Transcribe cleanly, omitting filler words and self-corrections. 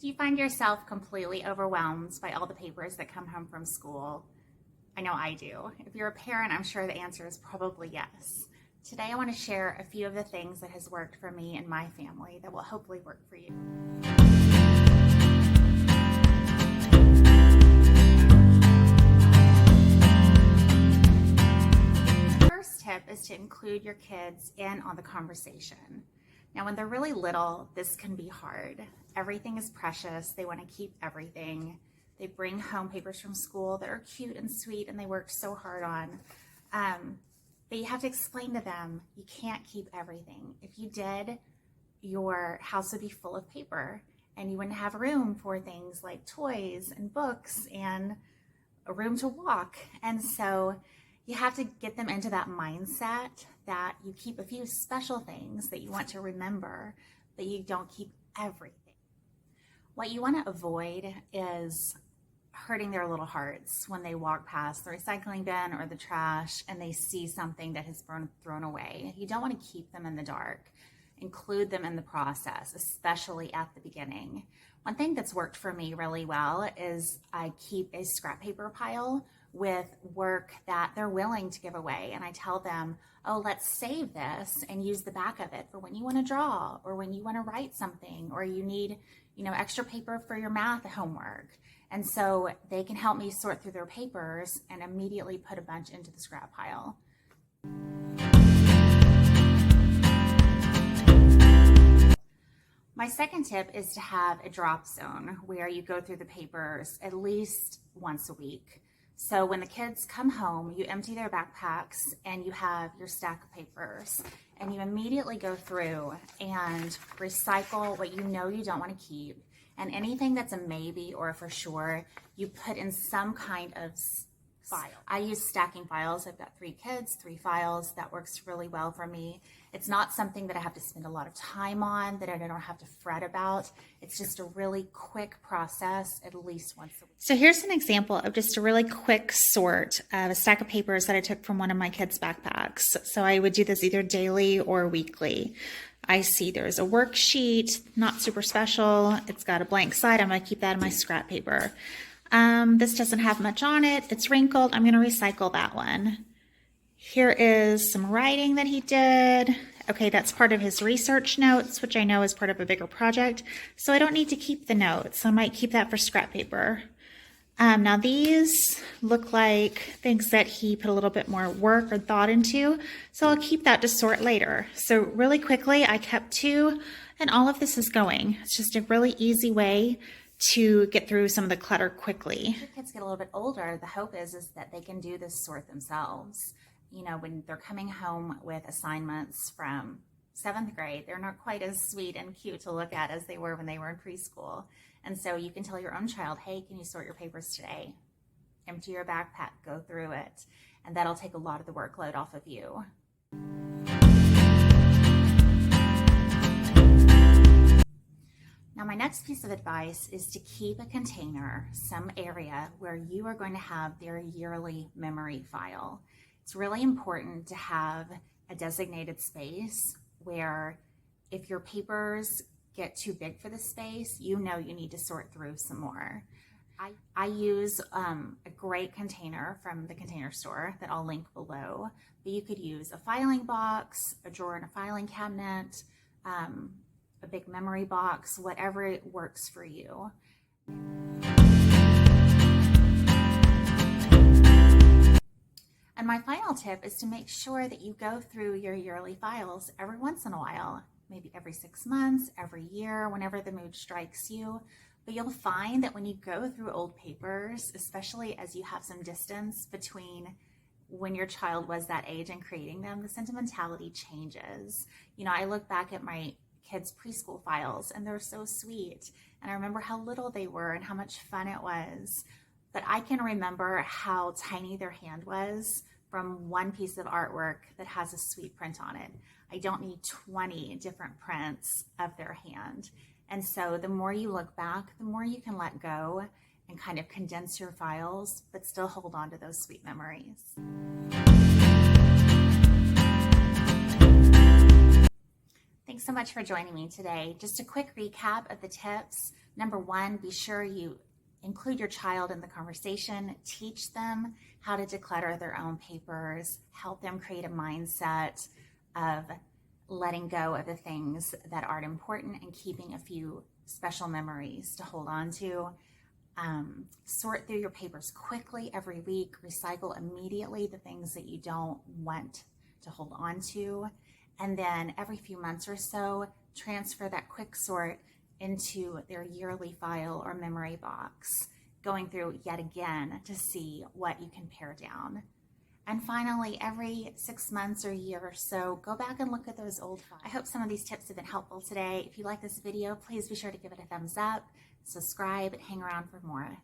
Do you find yourself completely overwhelmed by all the papers that come home from school? I know I do. If you're a parent, I'm sure the answer is probably yes. Today I want to share a few of the things that has worked for me and my family that will hopefully work for you. First tip is to include your kids in on the conversation. Now, when they're really little, this can be hard. Everything is precious. They want to keep everything. They bring home papers from school that are cute and sweet and they worked so hard on. But you have to explain to them, you can't keep everything. If you did, your house would be full of paper and you wouldn't have room for things like toys and books and a room to walk. And so you have to get them into that mindset that you keep a few special things that you want to remember, but you don't keep everything. What you want to avoid is hurting their little hearts when they walk past the recycling bin or the trash and they see something that has been thrown away. You don't want to keep them in the dark. Include them in the process, especially at the beginning. One thing that's worked for me really well is I keep a scrap paper pile with work that they're willing to give away. And I tell them, oh, let's save this and use the back of it for when you want to draw or when you want to write something or you need, extra paper for your math homework. And so they can help me sort through their papers and immediately put a bunch into the scrap pile. My second tip is to have a drop zone where you go through the papers at least once a week. So when the kids come home, you empty their backpacks and you have your stack of papers and you immediately go through and recycle what you know you don't want to keep. And anything that's a maybe or a for sure, you put in some kind of file. I use stacking files. I've got 3 kids, 3 files. That works really well for me. It's not something that I have to spend a lot of time on, that I don't have to fret about. It's just a really quick process, at least once a week. So here's an example of just a really quick sort of a stack of papers that I took from one of my kids' backpacks. So I would do this either daily or weekly. I see there's a worksheet, not super special. It's got a blank side. I'm going to keep that in my scrap paper. This doesn't have much on it. It's wrinkled. I'm going to recycle that one. Here is some writing that he did. Okay, that's part of his research notes, which I know is part of a bigger project. So I don't need to keep the notes. I might keep that for scrap paper. Now these look like things that he put a little bit more work or thought into. So I'll keep that to sort later. So really quickly, I kept 2 and all of this is going. It's just a really easy way to get through some of the clutter quickly. As your kids get a little bit older, the hope is that they can do this sort themselves. When they're coming home with assignments from 7th grade, they're not quite as sweet and cute to look at as they were when they were in preschool. And so you can tell your own child, hey, can you sort your papers today? Empty your backpack, go through it. And that'll take a lot of the workload off of you. Now, my next piece of advice is to keep a container, some area where you are going to have their yearly memory file. It's really important to have a designated space where if your papers get too big for the space, you need to sort through some more. I use a great container from the Container Store that I'll link below, but you could use a filing box, a drawer in a filing cabinet, a big memory box, whatever works for you. And my final tip is to make sure that you go through your yearly files every once in a while, maybe every 6 months, every year, whenever the mood strikes you. But you'll find that when you go through old papers, especially as you have some distance between when your child was that age and creating them, the sentimentality changes. I look back at my kids' preschool files and they're so sweet. And I remember how little they were and how much fun it was. But I can remember how tiny their hand was from one piece of artwork that has a sweet print on it. I don't need 20 different prints of their hand. And so the more you look back, the more you can let go and kind of condense your files, but still hold on to those sweet memories. Thanks so much for joining me today. Just a quick recap of the tips. Number one, be sure you include your child in the conversation, teach them how to declutter their own papers, help them create a mindset of letting go of the things that aren't important and keeping a few special memories to hold on to. Sort through your papers quickly every week, recycle immediately the things that you don't want to hold on to, and then every few months or so, transfer that quick sort into their yearly file or memory box, going through yet again to see what you can pare down. And finally, every 6 months or a year or so, go back and look at those old files. I hope some of these tips have been helpful today. If you like this video, please be sure to give it a thumbs up, subscribe, and hang around for more.